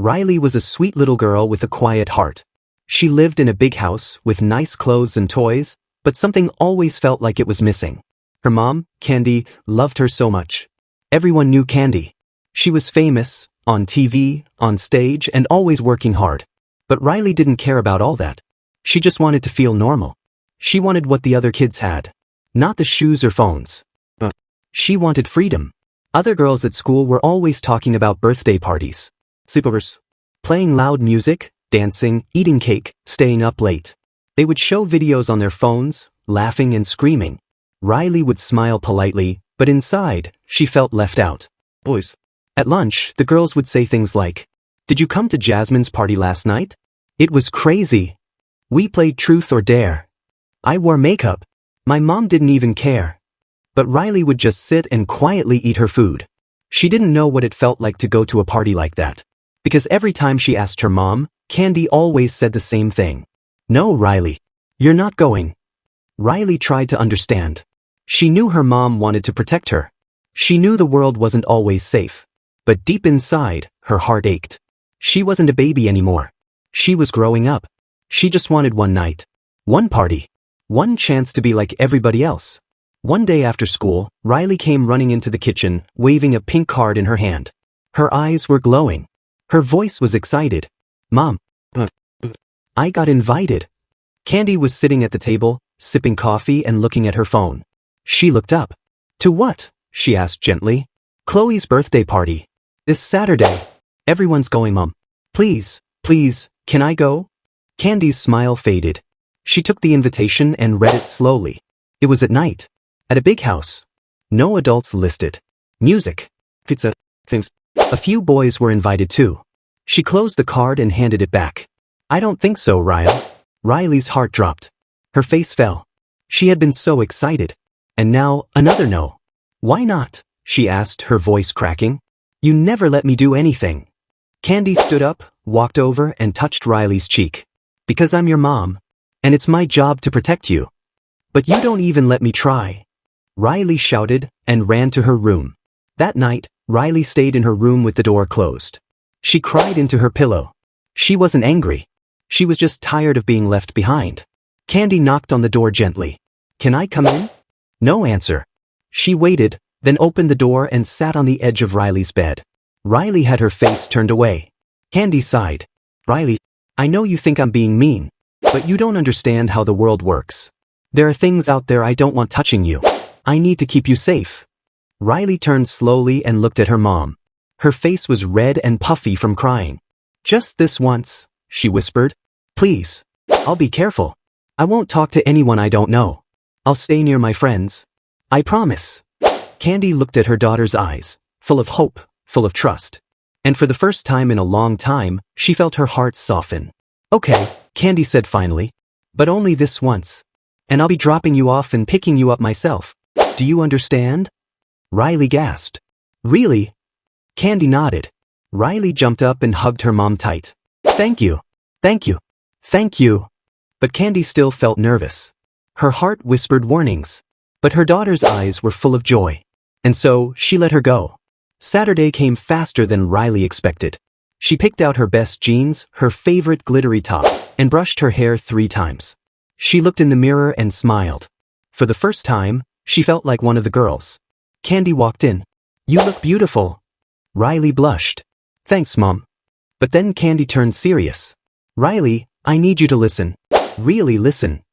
Riley was a sweet little girl with a quiet heart. She lived in a big house with nice clothes and toys, but something always felt like it was missing. Her mom, Kandi, loved her so much. Everyone knew Kandi. She was famous, on TV, on stage, and always working hard. But Riley didn't care about all that. She just wanted to feel normal. She wanted what the other kids had. Not the shoes or phones. She wanted freedom. Other girls at school were always talking about birthday parties, sleepovers, playing loud music, dancing, eating cake, staying up late. They would show videos on their phones, laughing and screaming. Riley would smile politely, but inside, she felt left out. Boys. At lunch, the girls would say things like, "Did you come to Jasmine's party last night? It was crazy. We played truth or dare. I wore makeup. My mom didn't even care." But Riley would just sit and quietly eat her food. She didn't know what it felt like to go to a party like that. Because every time she asked her mom, Kandi always said the same thing. "No, Riley. You're not going." Riley tried to understand. She knew her mom wanted to protect her. She knew the world wasn't always safe. But deep inside, her heart ached. She wasn't a baby anymore. She was growing up. She just wanted one night. One party. One chance to be like everybody else. One day after school, Riley came running into the kitchen, waving a pink card in her hand. Her eyes were glowing. Her voice was excited. "Mom, I got invited." Kandi was sitting at the table, sipping coffee and looking at her phone. She looked up. "To what?" she asked gently. "Chloe's birthday party. This Saturday. Everyone's going, Mom. Please, can I go?" Kandi's smile faded. She took the invitation and read it slowly. It was at night. At a big house. No adults listed. Music. Pizza. Things. A few boys were invited too. She closed the card and handed it back. "I don't think so, Riley." Riley's heart dropped. Her face fell. She had been so excited. And now, another no. "Why not?" she asked, her voice cracking. "You never let me do anything." Kandi stood up, walked over, and touched Riley's cheek. "Because I'm your mom. And it's my job to protect you. But you don't even let me try." Riley shouted and ran to her room. That night, Riley stayed in her room with the door closed. She cried into her pillow. She wasn't angry. She was just tired of being left behind. Kandi knocked on the door gently. "Can I come in?" No answer. She waited, then opened the door and sat on the edge of Riley's bed. Riley had her face turned away. Kandi sighed. "Riley, I know you think I'm being mean, but you don't understand how the world works. There are things out there I don't want touching you. I need to keep you safe." Riley turned slowly and looked at her mom. Her face was red and puffy from crying. "Just this once," she whispered. "Please. I'll be careful. I won't talk to anyone I don't know. I'll stay near my friends. I promise." Kandi looked at her daughter's eyes, full of hope, full of trust. And for the first time in a long time, she felt her heart soften. "Okay," Kandi said finally. "But only this once. And I'll be dropping you off and picking you up myself. Do you understand?" Riley gasped. "Really?" Kandi nodded. Riley jumped up and hugged her mom tight. "Thank you. Thank you. Thank you." But Kandi still felt nervous. Her heart whispered warnings. But her daughter's eyes were full of joy. And so, she let her go. Saturday came faster than Riley expected. She picked out her best jeans, her favorite glittery top, and brushed her hair 3 times. She looked in the mirror and smiled. For the first time, she felt like one of the girls. Kandi walked in. "You look beautiful." Riley blushed. "Thanks, Mom." But then Kandi turned serious. "Riley, I need you to listen. Really listen."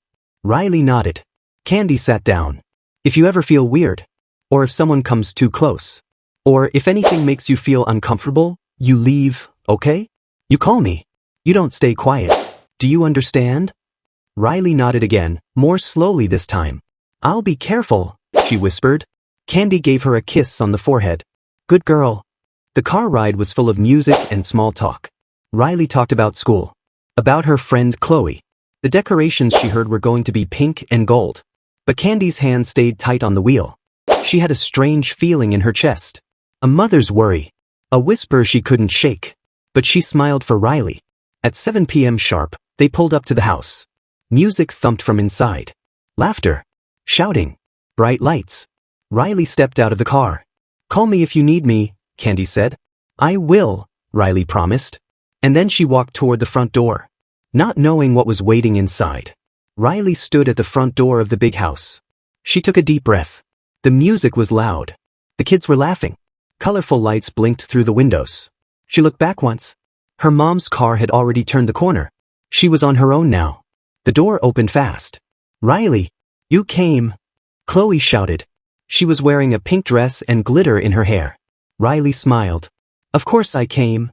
Riley nodded. Kandi sat down. "If you ever feel weird, or if someone comes too close, or if anything makes you feel uncomfortable, you leave, okay? You call me. You don't stay quiet. Do you understand?" Riley nodded again, more slowly this time. "I'll be careful," she whispered. Kandi gave her a kiss on the forehead. "Good girl." The car ride was full of music and small talk. Riley talked about school. About her friend Chloe. The decorations she heard were going to be pink and gold. But Kandi's hand stayed tight on the wheel. She had a strange feeling in her chest. A mother's worry. A whisper she couldn't shake. But she smiled for Riley. At 7 p.m. sharp, they pulled up to the house. Music thumped from inside. Laughter. Shouting. Bright lights. Riley stepped out of the car. "Call me if you need me," Kandi said. "I will," Riley promised. And then she walked toward the front door, not knowing what was waiting inside. Riley stood at the front door of the big house. She took a deep breath. The music was loud. The kids were laughing. Colorful lights blinked through the windows. She looked back once. Her mom's car had already turned the corner. She was on her own now. The door opened fast. "Riley, you came!" Chloe shouted. She was wearing a pink dress and glitter in her hair. Riley smiled. "Of course I came."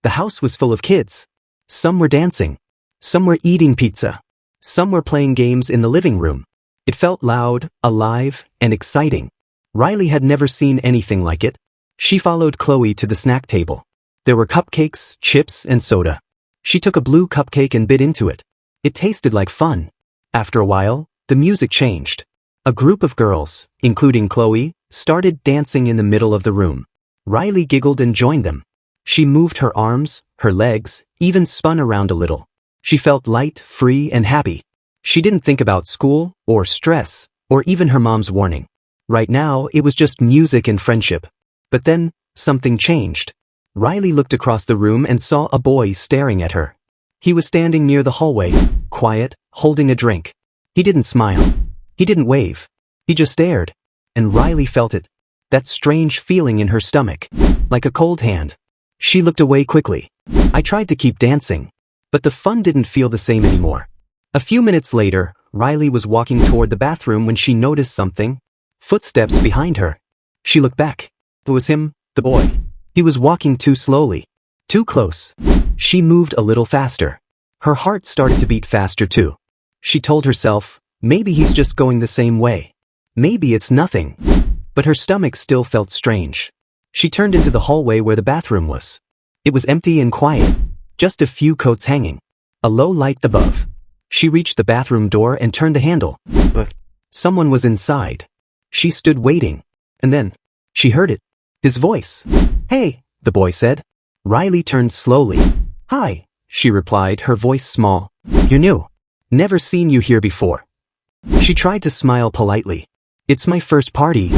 The house was full of kids. Some were dancing. Some were eating pizza. Some were playing games in the living room. It felt loud, alive, and exciting. Riley had never seen anything like it. She followed Chloe to the snack table. There were cupcakes, chips, and soda. She took a blue cupcake and bit into it. It tasted like fun. After a while, the music changed. A group of girls, including Chloe, started dancing in the middle of the room. Riley giggled and joined them. She moved her arms, her legs, even spun around a little. She felt light, free, and happy. She didn't think about school, or stress, or even her mom's warning. Right now, it was just music and friendship. But then, something changed. Riley looked across the room and saw a boy staring at her. He was standing near the hallway, quiet, holding a drink. He didn't smile. He didn't wave. He just stared. And Riley felt it. That strange feeling in her stomach. Like a cold hand. She looked away quickly. I tried to keep dancing. But the fun didn't feel the same anymore. A few minutes later, Riley was walking toward the bathroom when she noticed something. Footsteps behind her. She looked back. It was him, the boy. He was walking too slowly. Too close. She moved a little faster. Her heart started to beat faster too. She told herself, maybe he's just going the same way. Maybe it's nothing. But her stomach still felt strange. She turned into the hallway where the bathroom was. It was empty and quiet. Just a few coats hanging. A low light above. She reached the bathroom door and turned the handle. But someone was inside. She stood waiting. And then, she heard it. His voice. "Hey," the boy said. Riley turned slowly. "Hi," she replied, her voice small. "You're new. Never seen you here before." She tried to smile politely. "It's my first party."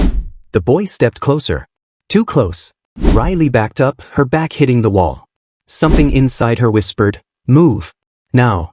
The boy stepped closer. Too close. Riley backed up, her back hitting the wall. Something inside her whispered, "Move. Now."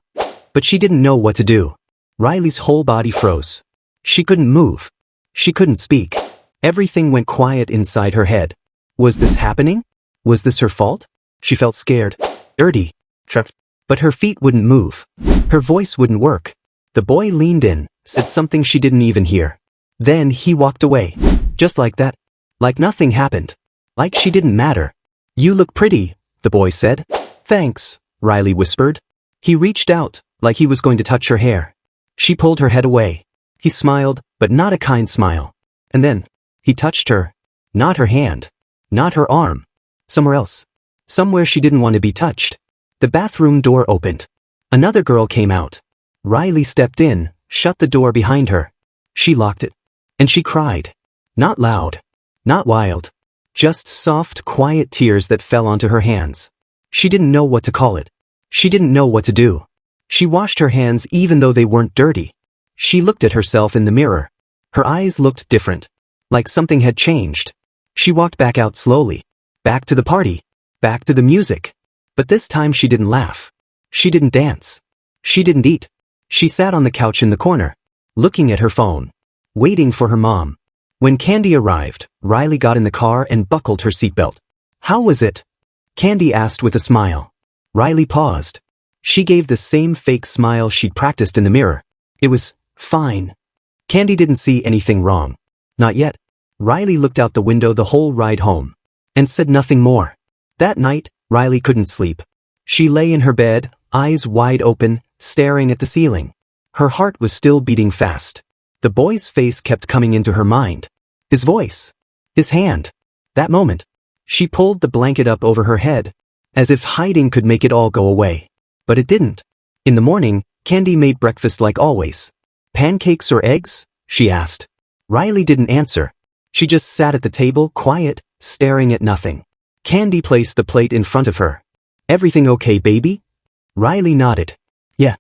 But she didn't know what to do. Riley's whole body froze. She couldn't move. She couldn't speak. Everything went quiet inside her head. Was this happening? Was this her fault? She felt scared, dirty, trapped. But her feet wouldn't move. Her voice wouldn't work. The boy leaned in, said something she didn't even hear. Then he walked away. Just like that. Like nothing happened. Like she didn't matter. "You look pretty," the boy said. "Thanks," Riley whispered. He reached out, like he was going to touch her hair. She pulled her head away. He smiled, but not a kind smile. And then, he touched her. Not her hand. Not her arm. Somewhere else. Somewhere she didn't want to be touched. The bathroom door opened. Another girl came out. Riley stepped in, shut the door behind her. She locked it. And she cried. Not loud. Not wild. Just soft, quiet tears that fell onto her hands. She didn't know what to call it. She didn't know what to do. She washed her hands even though they weren't dirty. She looked at herself in the mirror. Her eyes looked different. Like something had changed. She walked back out slowly. Back to the party. Back to the music. But this time she didn't laugh. She didn't dance. She didn't eat. She sat on the couch in the corner, looking at her phone, waiting for her mom. When Kandi arrived, Riley got in the car and buckled her seatbelt. "How was it?" Kandi asked with a smile. Riley paused. She gave the same fake smile she'd practiced in the mirror. It was fine. Kandi didn't see anything wrong. Not yet. Riley looked out the window the whole ride home and said nothing more. That night, Riley couldn't sleep. She lay in her bed, eyes wide open, staring at the ceiling. Her heart was still beating fast. The boy's face kept coming into her mind. His voice. His hand. That moment. She pulled the blanket up over her head, as if hiding could make it all go away. But it didn't. In the morning, Kandi made breakfast like always. "Pancakes or eggs?" she asked. Riley didn't answer. She just sat at the table, quiet, staring at nothing. Kandi placed the plate in front of her. "Everything okay, baby?" Riley nodded. "Yeah."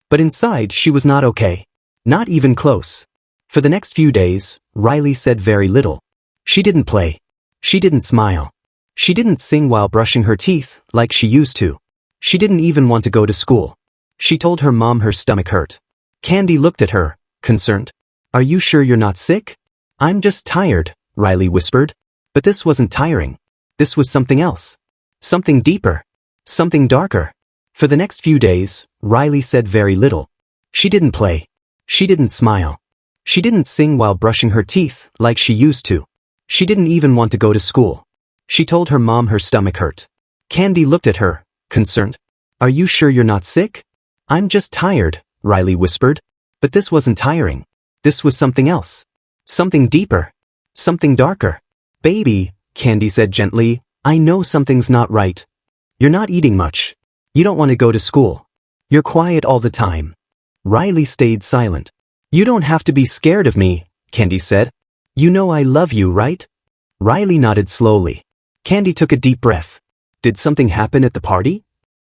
But inside, she was not okay. Not even close. For the next few days, Riley said very little. She didn't play. She didn't smile. She didn't sing while brushing her teeth like she used to. She didn't even want to go to school. She told her mom her stomach hurt. Kandi looked at her, concerned. Are you sure you're not sick? I'm just tired, Riley whispered. But this wasn't tiring. This was something else. Something deeper. Something darker. For the next few days, Riley said very little. She didn't play. She didn't smile. She didn't sing while brushing her teeth like she used to. She didn't even want to go to school. She told her mom her stomach hurt. Kandi looked at her, concerned. Are you sure you're not sick? I'm just tired, Riley whispered. But this wasn't tiring. This was something else. Something deeper. Something darker. Baby, Kandi said gently, I know something's not right. You're not eating much. You don't want to go to school. You're quiet all the time. Riley stayed silent. You don't have to be scared of me, Kandi said. You know I love you, right? Riley nodded slowly. Kandi took a deep breath. Did something happen at the party?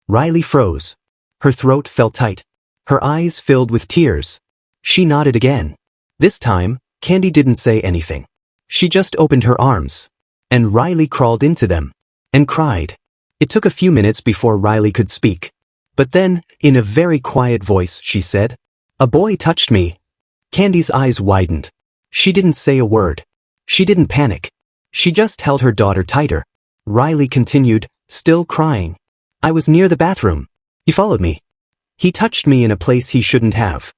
Riley froze. Her throat felt tight. Her eyes filled with tears. She nodded again. This time, Kandi didn't say anything. She just opened her arms. And Riley crawled into them. And cried. It took a few minutes before Riley could speak. But then, in a very quiet voice, she said, A boy touched me. Kandi's eyes widened. She didn't say a word. She didn't panic. She just held her daughter tighter. Riley continued, still crying. I was near the bathroom. He followed me. He touched me in a place he shouldn't have.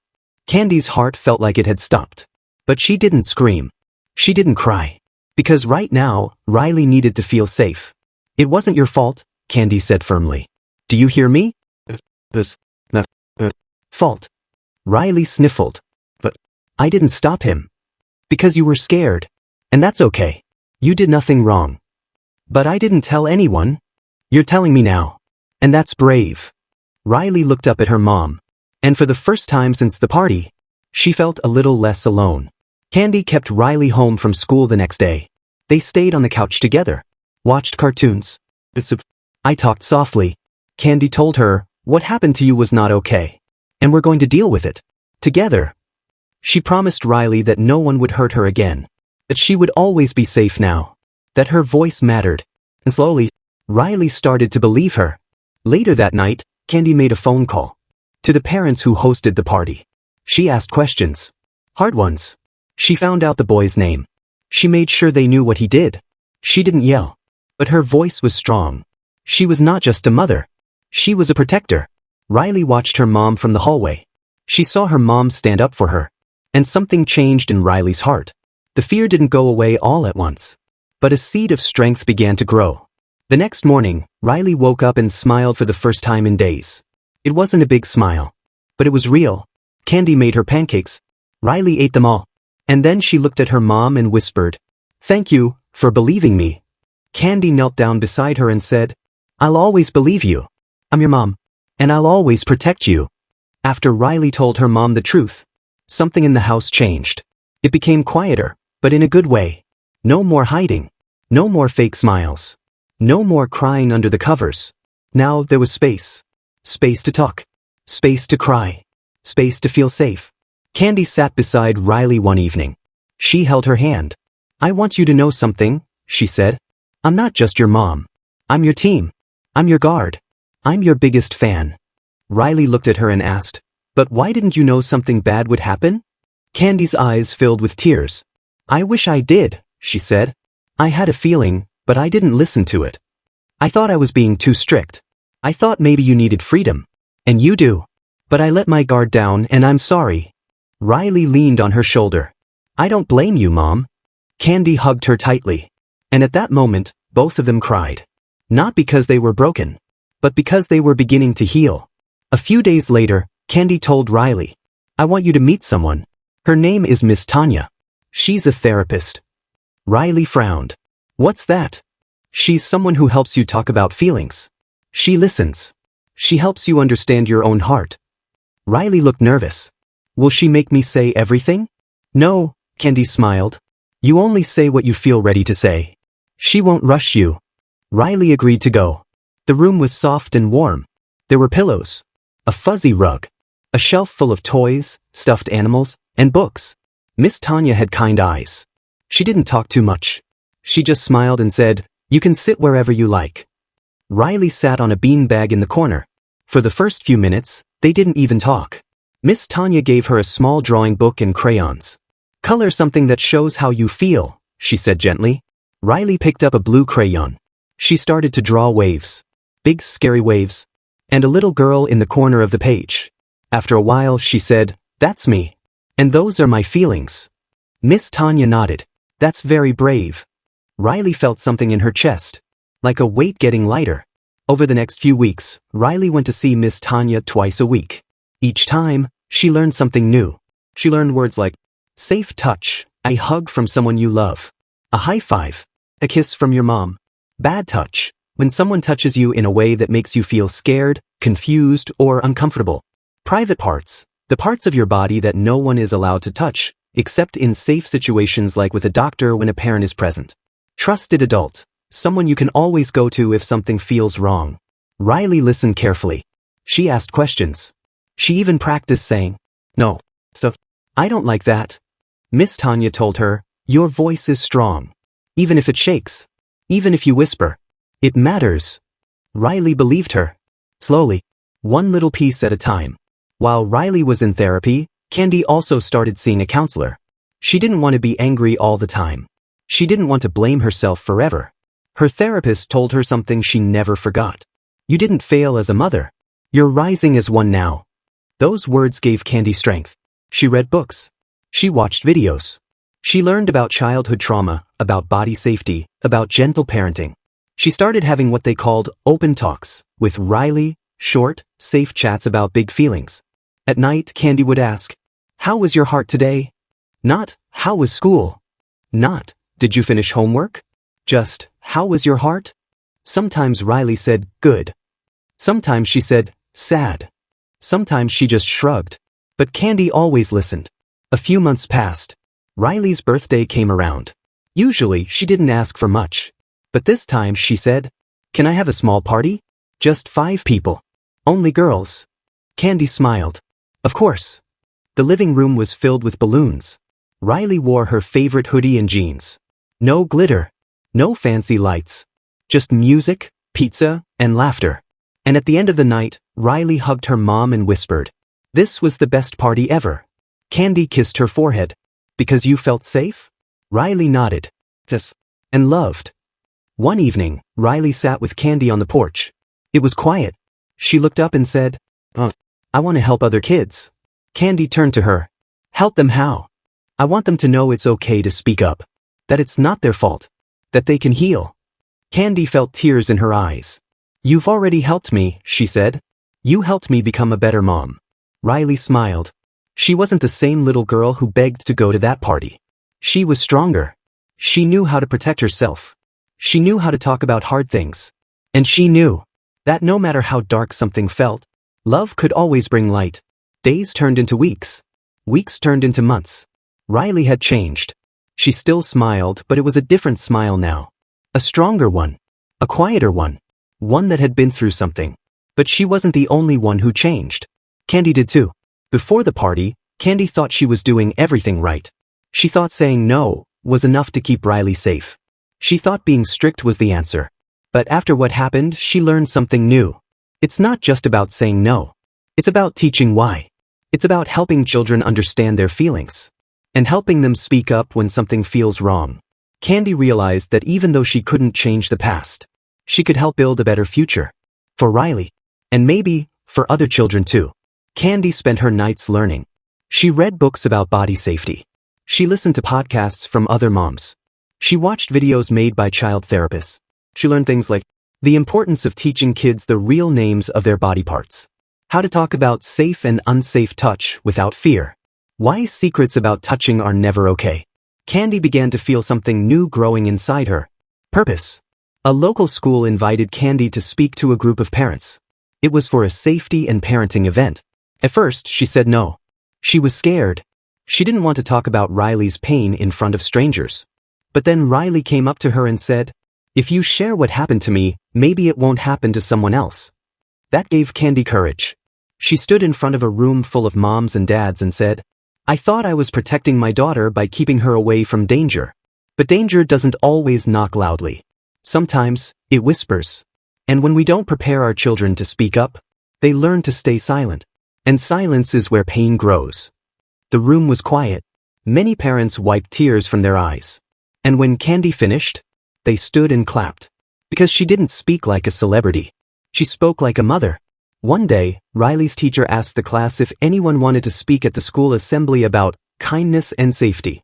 Kandi's heart felt like it had stopped. But she didn't scream. She didn't cry. Because right now, Riley needed to feel safe. It wasn't your fault, Kandi said firmly. Do you hear me? Fault. Riley sniffled. But I didn't stop him. Because you were scared. And that's okay. You did nothing wrong. But I didn't tell anyone. You're telling me now. And that's brave. Riley looked up at her mom. And for the first time since the party, she felt a little less alone. Kandi kept Riley home from school the next day. They stayed on the couch together. Watched cartoons. I talked softly. Kandi told her, what happened to you was not okay. And we're going to deal with it. Together. She promised Riley that no one would hurt her again. That she would always be safe now. That her voice mattered. And slowly, Riley started to believe her. Later that night, Kandi made a phone call. To the parents who hosted the party. She asked questions. Hard ones. She found out the boy's name. She made sure they knew what he did. She didn't yell. But her voice was strong. She was not just a mother. She was a protector. Riley watched her mom from the hallway. She saw her mom stand up for her. And something changed in Riley's heart. The fear didn't go away all at once. But a seed of strength began to grow. The next morning, Riley woke up and smiled for the first time in days. It wasn't a big smile. But it was real. Kandi made her pancakes. Riley ate them all. And then she looked at her mom and whispered, Thank you for believing me. Kandi knelt down beside her and said, I'll always believe you. I'm your mom. And I'll always protect you. After Riley told her mom the truth, something in the house changed. It became quieter, but in a good way. No more hiding. No more fake smiles. No more crying under the covers. Now there was space. Space to talk. Space to cry. Space to feel safe. Kandi sat beside Riley one evening. She held her hand. I want you to know something, she said. I'm not just your mom. I'm your team. I'm your guard. I'm your biggest fan. Riley looked at her and asked, But why didn't you know something bad would happen? Kandi's eyes filled with tears. I wish I did, she said. I had a feeling, but I didn't listen to it. I thought I was being too strict. I thought maybe you needed freedom. And you do. But I let my guard down and I'm sorry. Riley leaned on her shoulder. I don't blame you, Mom. Kandi hugged her tightly. And at that moment, both of them cried. Not because they were broken, but because they were beginning to heal. A few days later, Kandi told Riley, I want you to meet someone. Her name is Miss Tanya. She's a therapist. Riley frowned. What's that? She's someone who helps you talk about feelings. She listens. She helps you understand your own heart. Riley looked nervous. Will she make me say everything? No, Kandi smiled. You only say what you feel ready to say. She won't rush you. Riley agreed to go. The room was soft and warm. There were pillows, a fuzzy rug, a shelf full of toys, stuffed animals, and books. Miss Tanya had kind eyes. She didn't talk too much. She just smiled and said, You can sit wherever you like. Riley sat on a beanbag in the corner. For the first few minutes, they didn't even talk. Miss Tanya gave her a small drawing book and crayons. "Color something that shows how you feel," she said gently. Riley picked up a blue crayon. She started to draw waves. Big scary waves. And a little girl in the corner of the page. After a while she said, "That's me. And those are my feelings." Miss Tanya nodded. "That's very brave." Riley felt something in her chest. Like a weight getting lighter. Over the next few weeks, Riley went to see Miss Tanya twice a week. Each time, she learned something new. She learned words like, safe touch, a hug from someone you love. A high five, a kiss from your mom. Bad touch, when someone touches you in a way that makes you feel scared, confused, or uncomfortable. Private parts, the parts of your body that no one is allowed to touch, except in safe situations like with a doctor when a parent is present. Trusted adult, someone you can always go to if something feels wrong. Riley listened carefully. She asked questions. She even practiced saying, "No, so, I don't like that." Miss Tanya told her, "Your voice is strong. Even if it shakes. Even if you whisper. It matters." Riley believed her. Slowly, one little piece at a time. While Riley was in therapy, Kandi also started seeing a counselor. She didn't want to be angry all the time. She didn't want to blame herself forever. Her therapist told her something she never forgot. "You didn't fail as a mother. You're rising as one now." Those words gave Kandi strength. She read books. She watched videos. She learned about childhood trauma, about body safety, about gentle parenting. She started having what they called open talks with Riley, short, safe chats about big feelings. At night, Kandi would ask, "How was your heart today?" Not, "How was school?" Not, "Did you finish homework?" Just, "How was your heart?" Sometimes Riley said, "Good." Sometimes she said, "Sad." Sometimes she just shrugged. But Kandi always listened. A few months passed. Riley's birthday came around. Usually, she didn't ask for much. But this time she said, "Can I have a small party? Just 5 people. Only girls." Kandi smiled. Of course. The living room was filled with balloons. Riley wore her favorite hoodie and jeans. No glitter. No fancy lights. Just music, pizza, and laughter. And at the end of the night, Riley hugged her mom and whispered, "This was the best party ever." Kandi kissed her forehead. "Because you felt safe?" Riley nodded. "Yes." And loved. One evening, Riley sat with Kandi on the porch. It was quiet. She looked up and said, "I want to help other kids." Kandi turned to her. "Help them how?" "I want them to know it's okay to speak up. That it's not their fault. That they can heal." Kandi felt tears in her eyes. "You've already helped me," she said. "You helped me become a better mom." Riley smiled. She wasn't the same little girl who begged to go to that party. She was stronger. She knew how to protect herself. She knew how to talk about hard things. And she knew that no matter how dark something felt, love could always bring light. Days turned into weeks. Weeks turned into months. Riley had changed. She still smiled, but it was a different smile now. A stronger one. A quieter one. One that had been through something. But she wasn't the only one who changed. Kandi did too. Before the party, Kandi thought she was doing everything right. She thought saying no was enough to keep Riley safe. She thought being strict was the answer. But after what happened, she learned something new. It's not just about saying no. It's about teaching why. It's about helping children understand their feelings. And helping them speak up when something feels wrong. Kandi realized that even though she couldn't change the past, she could help build a better future. For Riley. And maybe, for other children too. Kandi spent her nights learning. She read books about body safety. She listened to podcasts from other moms. She watched videos made by child therapists. She learned things like the importance of teaching kids the real names of their body parts. How to talk about safe and unsafe touch without fear. Why secrets about touching are never okay. Kandi began to feel something new growing inside her. Purpose. A local school invited Kandi to speak to a group of parents. It was for a safety and parenting event. At first, she said no. She was scared. She didn't want to talk about Riley's pain in front of strangers. But then Riley came up to her and said, "If you share what happened to me, maybe it won't happen to someone else." That gave Kandi courage. She stood in front of a room full of moms and dads and said, "I thought I was protecting my daughter by keeping her away from danger. But danger doesn't always knock loudly. Sometimes, it whispers. And when we don't prepare our children to speak up, they learn to stay silent. And silence is where pain grows. The room was quiet. Many parents wiped tears from their eyes. And when Kandi finished, they stood and clapped. Because she didn't speak like a celebrity. She spoke like a mother. One day, Riley's teacher asked the class if anyone wanted to speak at the school assembly about kindness and safety.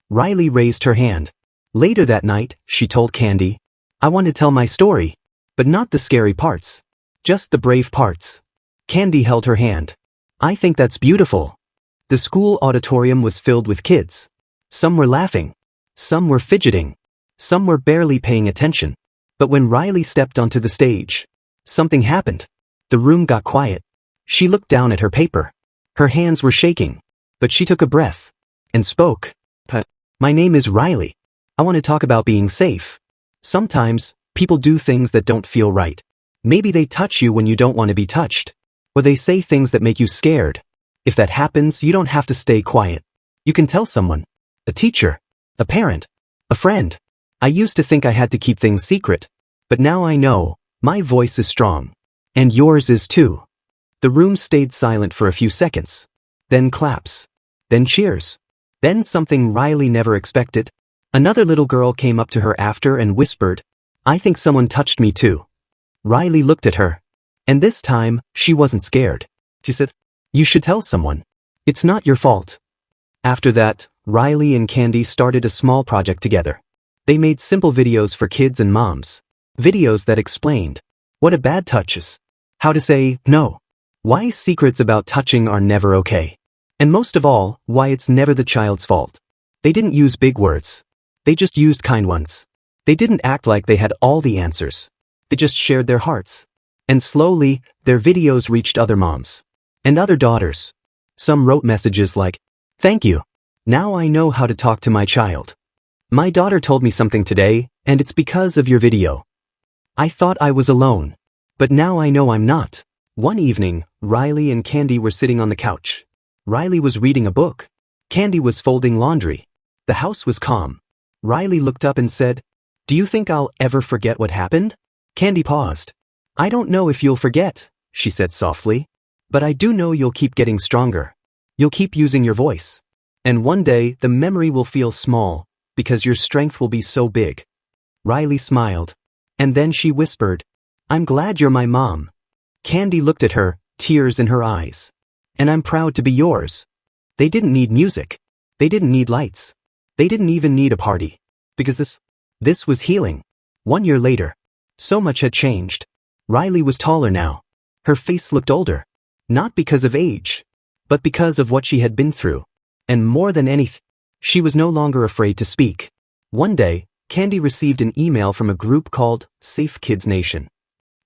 Riley raised her hand. Later that night, she told Kandi, "I want to tell my story, but not the scary parts. Just the brave parts." Kandi held her hand. "I think that's beautiful." The school auditorium was filled with kids. Some were laughing. Some were fidgeting. Some were barely paying attention. But when Riley stepped onto the stage, something happened. The room got quiet. She looked down at her paper. Her hands were shaking, but she took a breath and spoke. "My name is Riley. I want to talk about being safe. Sometimes, people do things that don't feel right. Maybe they touch you when you don't want to be touched. Or they say things that make you scared. If that happens, you don't have to stay quiet. You can tell someone. A teacher. A parent. A friend. I used to think I had to keep things secret. But now I know, my voice is strong. And yours is too." The room stayed silent for a few seconds. Then claps. Then cheers. Then something Riley never expected. Another little girl came up to her after and whispered, "I think someone touched me too." Riley looked at her. And this time, she wasn't scared. She said, "You should tell someone. It's not your fault." After that, Riley and Kandi started a small project together. They made simple videos for kids and moms. Videos that explained what a bad touch is, how to say no, why secrets about touching are never okay, and most of all, why it's never the child's fault. They didn't use big words. They just used kind ones. They didn't act like they had all the answers. They just shared their hearts. And slowly, their videos reached other moms and other daughters. Some wrote messages like, "Thank you. Now I know how to talk to my child. My daughter told me something today, and it's because of your video. I thought I was alone, but now I know I'm not." One evening, Riley and Kandi were sitting on the couch. Riley was reading a book. Kandi was folding laundry. The house was calm. Riley looked up and said, "Do you think I'll ever forget what happened?" Kandi paused. "I don't know if you'll forget," she said softly, "but I do know you'll keep getting stronger. You'll keep using your voice. And one day, the memory will feel small, because your strength will be so big." Riley smiled. And then she whispered, "I'm glad you're my mom." Kandi looked at her, tears in her eyes. "And I'm proud to be yours." They didn't need music. They didn't need lights. They didn't even need a party. Because this was healing. 1 year later, so much had changed. Riley was taller now. Her face looked older. Not because of age, but because of what she had been through. And more than anything, she was no longer afraid to speak. One day, Kandi received an email from a group called Safe Kids Nation.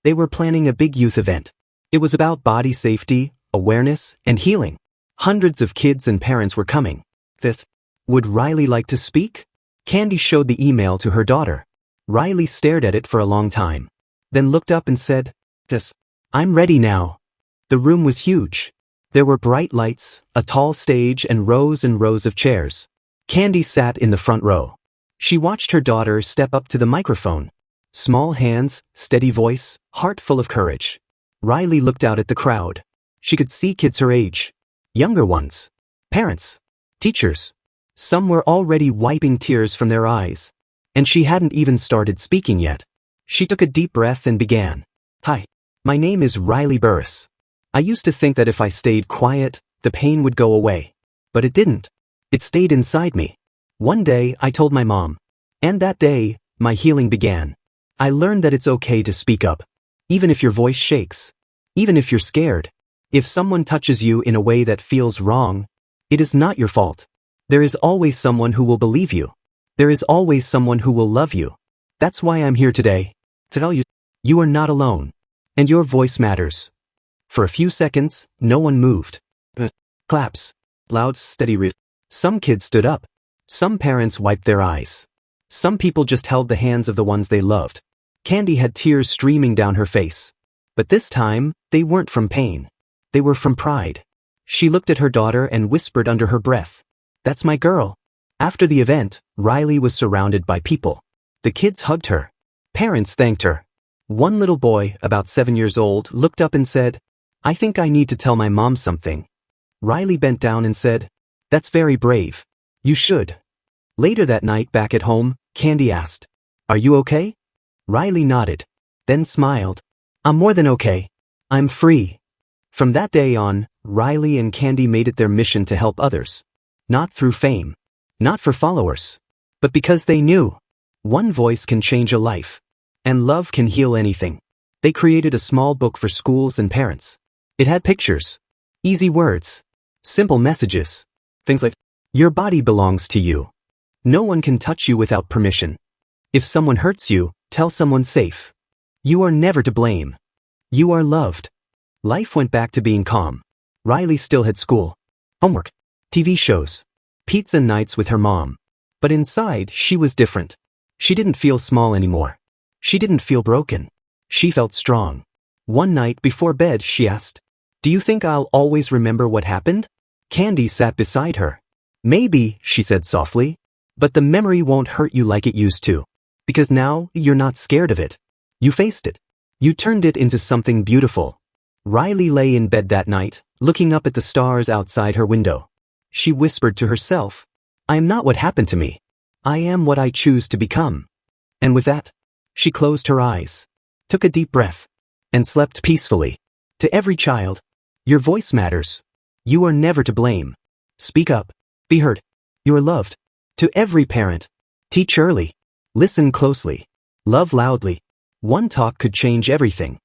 They were planning a big youth event. It was about body safety, awareness, and healing. Hundreds of kids and parents were coming. Would Riley like to speak? Kandi showed the email to her daughter. Riley stared at it for a long time, then looked up and said, "Yes, I'm ready now." The room was huge. There were bright lights, a tall stage, and rows of chairs. Kandi sat in the front row. She watched her daughter step up to the microphone. Small hands, steady voice, heart full of courage. Riley looked out at the crowd. She could see kids her age. Younger ones. Parents. Teachers. Some were already wiping tears from their eyes. And she hadn't even started speaking yet. She took a deep breath and began. "Hi. My name is Riley Burruss. I used to think that if I stayed quiet, the pain would go away. But it didn't. It stayed inside me. One day, I told my mom. And that day, my healing began. I learned that it's okay to speak up. Even if your voice shakes. Even if you're scared. If someone touches you in a way that feels wrong, it is not your fault. There is always someone who will believe you. There is always someone who will love you. That's why I'm here today. To tell you, you are not alone. And your voice matters." For a few seconds, no one moved. Claps. Loud, steady riff. Some kids stood up. Some parents wiped their eyes. Some people just held the hands of the ones they loved. Kandi had tears streaming down her face. But this time, they weren't from pain. They were from pride. She looked at her daughter and whispered under her breath, "That's my girl." After the event, Riley was surrounded by people. The kids hugged her. Parents thanked her. One little boy, about 7 years old, looked up and said, "I think I need to tell my mom something." Riley bent down and said, "That's very brave. You should." Later that night back at home, Kandi asked, "Are you okay?" Riley nodded, then smiled. "I'm more than okay. I'm free." From that day on, Riley and Kandi made it their mission to help others. Not through fame, not for followers, but because they knew one voice can change a life, and love can heal anything. They created a small book for schools and parents. It had pictures, easy words, simple messages, things like, "Your body belongs to you. No one can touch you without permission. If someone hurts you, tell someone safe. You are never to blame. You are loved." Life went back to being calm. Riley still had school, homework, TV shows, pizza nights with her mom. But inside, she was different. She didn't feel small anymore. She didn't feel broken. She felt strong. One night before bed, she asked, "Do you think I'll always remember what happened?" Kandi sat beside her. "Maybe," she said softly, "but the memory won't hurt you like it used to. Because now, you're not scared of it. You faced it. You turned it into something beautiful." Riley lay in bed that night, looking up at the stars outside her window. She whispered to herself, "I am not what happened to me. I am what I choose to become." And with that, she closed her eyes, took a deep breath, and slept peacefully. To every child, your voice matters. You are never to blame. Speak up. Be heard. You are loved. To every parent, teach early. Listen closely. Love loudly. One talk could change everything.